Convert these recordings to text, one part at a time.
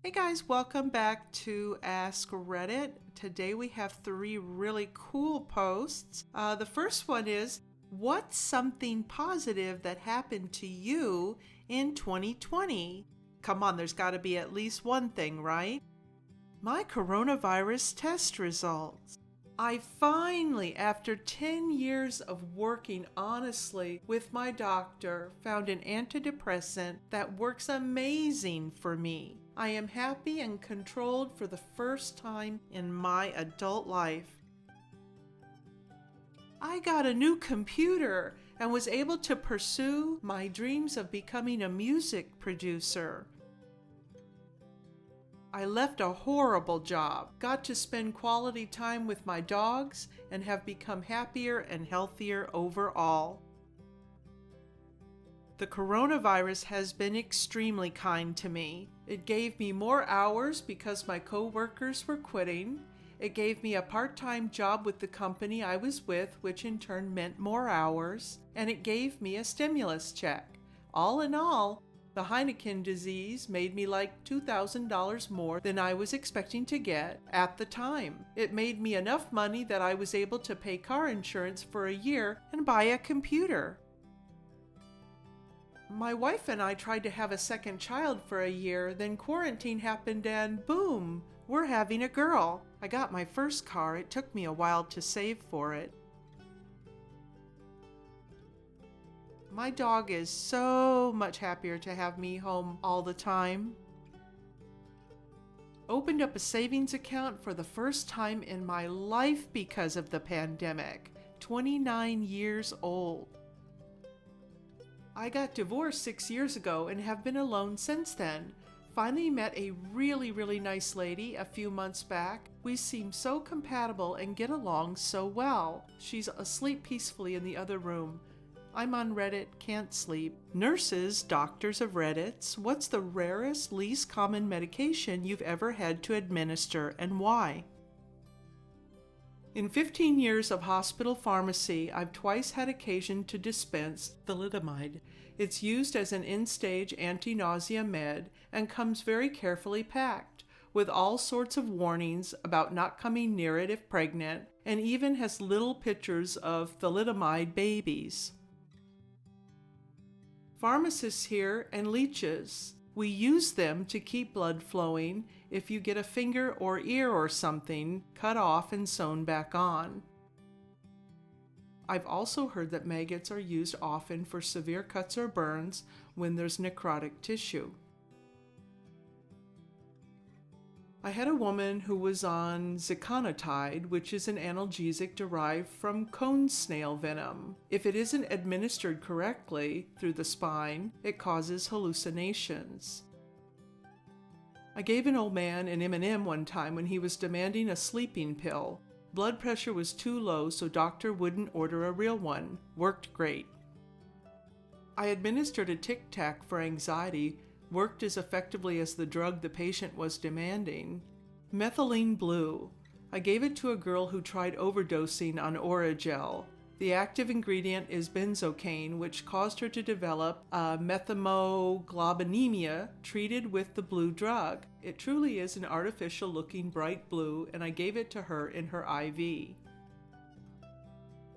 Hey guys, welcome back to Ask Reddit. Today we have three really cool posts. The first one is, what's something positive that happened to you in 2020? Come on, there's got to be at least one thing, right? My coronavirus test results. I finally, after 10 years of working honestly with my doctor, found an antidepressant that works amazing for me. I am happy and controlled for the first time in my adult life. I got a new computer and was able to pursue my dreams of becoming a music producer. I left a horrible job, got to spend quality time with my dogs, and have become happier and healthier overall. The coronavirus has been extremely kind to me. It gave me more hours because my co-workers were quitting. It gave me a part-time job with the company I was with, which in turn meant more hours. And it gave me a stimulus check. All in all, the Heineken disease made me like $2,000 more than I was expecting to get at the time. It made me enough money that I was able to pay car insurance for a year and buy a computer. My wife and I tried to have a second child for a year, then quarantine happened and boom, we're having a girl. I got my first car. It took me a while to save for it. My dog is so much happier to have me home all the time. Opened up a savings account for the first time in my life because of the pandemic. 29 years old. I got divorced 6 years ago and have been alone since then. Finally met a really nice lady a few months back. We seem so compatible and get along so well. She's asleep peacefully in the other room. I'm on Reddit, can't sleep. Nurses, doctors of Reddits, what's the rarest, least common medication you've ever had to administer and why? In 15 years of hospital pharmacy, I've twice had occasion to dispense thalidomide. It's used as an end-stage anti-nausea med and comes very carefully packed, with all sorts of warnings about not coming near it if pregnant, and even has little pictures of thalidomide babies. Pharmacists here and leeches. We use them to keep blood flowing if you get a finger or ear or something cut off and sewn back on. I've also heard that maggots are used often for severe cuts or burns when there's necrotic tissue. I had a woman who was on ziconotide, which is an analgesic derived from cone snail venom. If it isn't administered correctly through the spine, it causes hallucinations. I gave an old man an M&M one time when he was demanding a sleeping pill. Blood pressure was too low, so doctor wouldn't order a real one. Worked great. I administered a Tic Tac for anxiety. Worked as effectively as the drug the patient was demanding. Methylene blue. I gave it to a girl who tried overdosing on Oragel. The active ingredient is benzocaine, which caused her to develop methemoglobinemia treated with the blue drug. It truly is an artificial looking bright blue, and I gave it to her in her IV.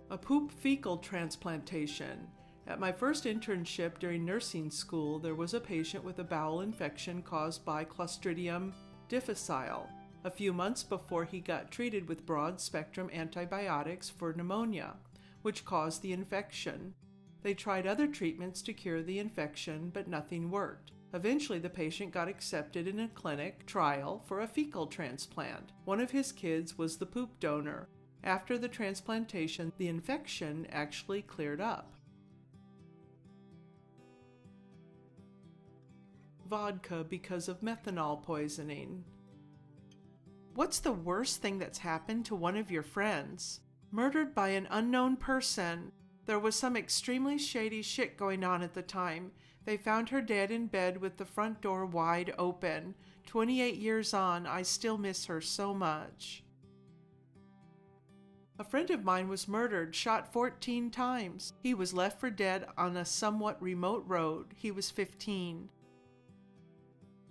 A poop fecal transplantation. At my first internship during nursing school, there was a patient with a bowel infection caused by Clostridium difficile. A few months before he got treated with broad-spectrum antibiotics for pneumonia, which caused the infection. They tried other treatments to cure the infection, but nothing worked. Eventually, the patient got accepted in a clinic trial for a fecal transplant. One of his kids was the poop donor. After the transplantation, the infection actually cleared up. Vodka because of methanol poisoning. What's the worst thing that's happened to one of your friends? Murdered by an unknown person. There was some extremely shady shit going on at the time. They found her dead in bed with the front door wide open. 28 years on, I still miss her so much. A friend of mine was murdered, shot 14 times. He was left for dead on a somewhat remote road. He was 15.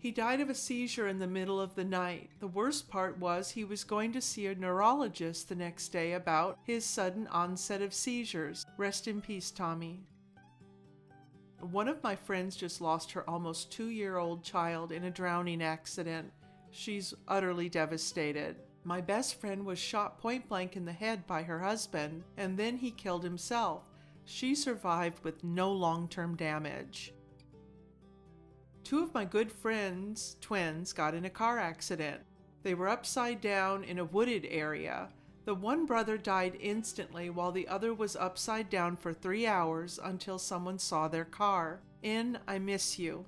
He died of a seizure in the middle of the night. The worst part was he was going to see a neurologist the next day about his sudden onset of seizures. Rest in peace, Tommy. One of my friends just lost her almost 2-year-old child in a drowning accident. She's utterly devastated. My best friend was shot point blank in the head by her husband, and then he killed himself. She survived with no long-term damage. 2 of my good friends, twins, got in a car accident. They were upside down in a wooded area. The one brother died instantly while the other was upside down for 3 hours until someone saw their car. I miss you.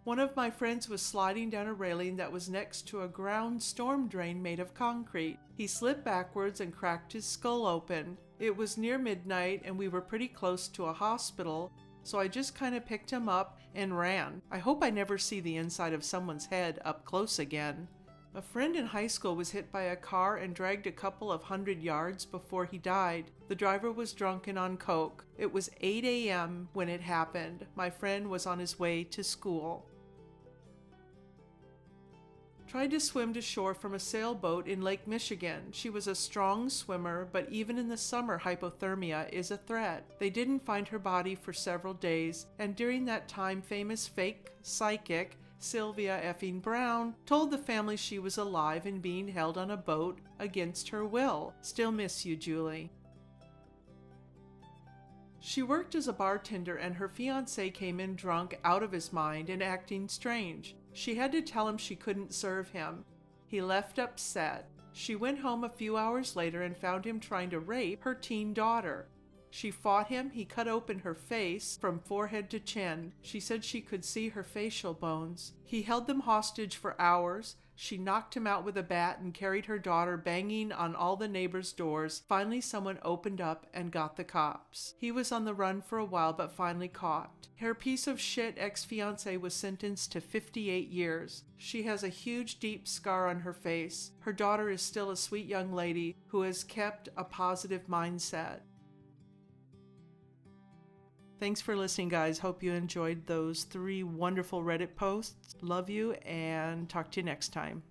One of my friends was sliding down a railing that was next to a ground storm drain made of concrete. He slipped backwards and cracked his skull open. It was near midnight and we were pretty close to a hospital, so I just kind of picked him up and ran. I hope I never see the inside of someone's head up close again. A friend in high school was hit by a car and dragged a couple of 100 yards before he died. The driver was drunk and on coke. It was 8 a.m. when it happened. My friend was on his way to school. Tried to swim to shore from a sailboat in Lake Michigan. She was a strong swimmer, but even in the summer, hypothermia is a threat. They didn't find her body for several days, and during that time, famous fake psychic Sylvia effing Brown told the family she was alive and being held on a boat against her will. Still miss you, Julie. She worked as a bartender and her fiancé came in drunk, out of his mind, and acting strange. She had to tell him she couldn't serve him. He left upset. She went home a few hours later and found him trying to rape her teen daughter. She fought him. He cut open her face from forehead to chin. She said she could see her facial bones. He held them hostage for hours. She knocked him out with a bat and carried her daughter, banging on all the neighbors' doors. Finally, someone opened up and got the cops. He was on the run for a while, but finally caught. Her piece of shit ex-fiancé was sentenced to 58 years. She has a huge, deep scar on her face. Her daughter is still a sweet young lady who has kept a positive mindset. Thanks for listening, guys. Hope you enjoyed those 3 wonderful Reddit posts. Love you and talk to you next time.